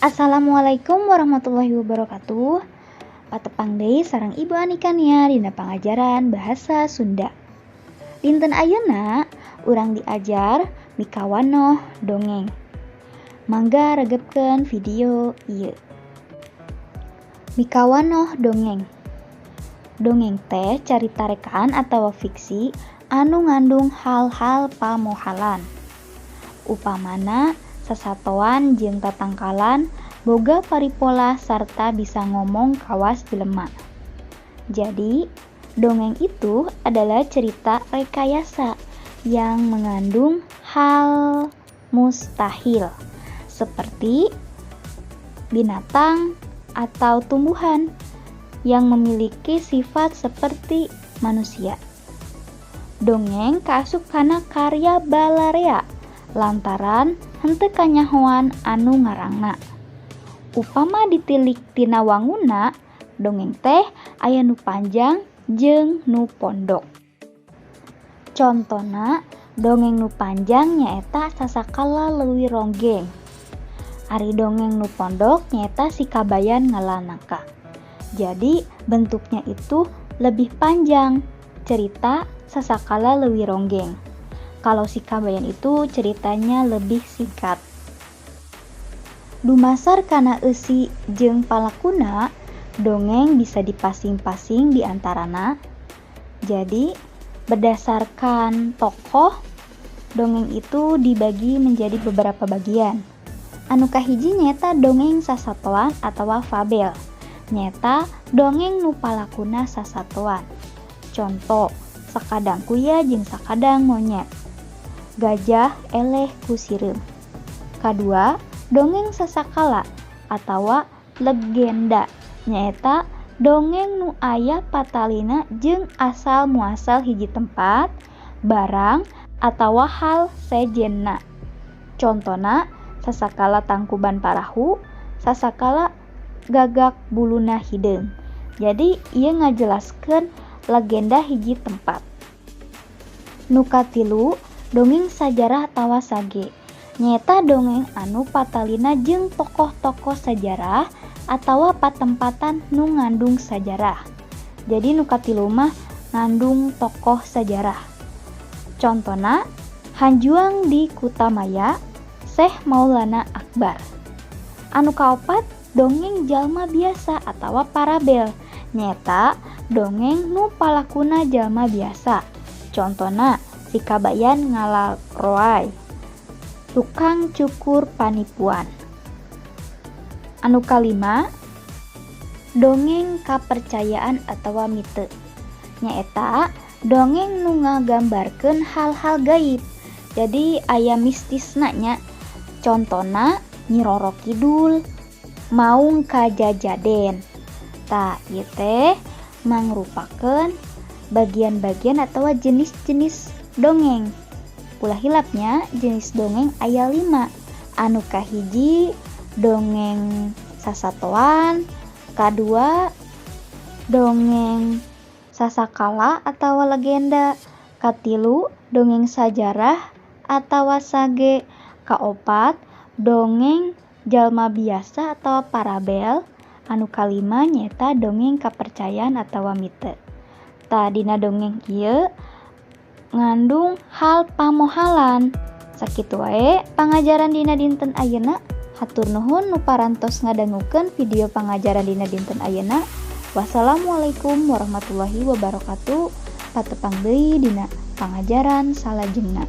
Assalamualaikum warahmatullahi wabarakatuh. Patepang deui sareng Ibu Anikania dina pangajaran bahasa Sunda. Dinten ayeuna urang diajar mikawanoh dongeng. Mangga regepkeun video ieu. Mikawanoh dongeng. Dongeng teh carita rekaan atawa fiksi anu ngandung hal-hal pamohalan. Upamana sasatoan jeung tatangkalan boga paripola sarta bisa ngomong kawas jelema. Jadi, dongeng itu adalah cerita rekayasa yang mengandung hal mustahil seperti binatang atau tumbuhan yang memiliki sifat seperti manusia. Dongeng kaasup kana karya Balarea lantaran henteu kanyahoan anu ngarangna. Upama ditilik tina wanguna, dongeng teh aya nu panjang jeung nu pondok. Contona, dongeng nu panjang nyaeta Sasakala Leuwih Ronggeng. Ari dongeng nu pondok nyaeta Si Kabayan Ngalanaka. Jadi bentuknya itu lebih panjang, cerita Sasakala Leuwih Ronggeng. Kalau Si Kabayan itu ceritanya lebih singkat. Dumasar kana eusi jeung palakuna, dongeng bisa dipasing-pasing di antarana. Jadi, berdasarkan tokoh, dongeng itu dibagi menjadi beberapa bagian. Anu kahiji nyaeta dongeng sasatoan atawa fabel. Nyaeta dongeng nu palakuna sasatoan. Contoh, Sakadang kuya jeung sakadang monyet. Gajah eleh ku sireum. Kadua, dongeng sasakala atawa legenda nyaeta dongeng nu aya patalina jeung asal muasal hiji tempat, barang atawa hal sejenna. Contona Sasakala Tangkuban Parahu, Sasakala Gagak Buluna Hideung. Jadi ieu ngajelaskeun legenda hiji tempat. Nu katilu, dongeng sajarah atawa sage. Nyaeta dongeng anu patalina jeung tokoh-tokoh sajarah atawa patempatan nu ngandung sajarah. Jadi nu katilu mah ngandung tokoh sajarah. Contona Hanjuang di Kutamaya, Syekh Maulana Akbar. Anu kaopat dongeng jalma biasa atawa parabel. Nyaeta dongeng nu palakuna jalma biasa. Contona Si Kabayan Ngalaroay, Tukang Cukur Panipuan. Anu kalima, dongeng kapercayaan atawa mite. Nyaeta dongeng nu ngagambarkeun hal-hal gaib. Jadi aya mistisna nya. Contona Nyi Roro Kidul, Maung Kajajaden. Tah ieu teh mangrupakeun bagian-bagian atawa jenis-jenis dongeng. Ulah hilapnya jenis dongeng aya 5. Anu kahiji dongeng sasatoan, kadua dongeng sasakala atawa legenda, katilu dongeng sajarah atawa sage, kaopat dongeng jalma biasa atawa parabel, anu kalima nyaeta dongeng kapercayaan atawa mite. Tah dina dongeng ieu ngandung hal pamohalan. Sakitu wae pangajaran dina dinten ayeuna. Hatur nuhun nu parantos ngadangukeun video pangajaran dina dinten ayeuna. Wassalamualaikum warahmatullahi wabarakatuh. Patepang deui dina pangajaran salajengna.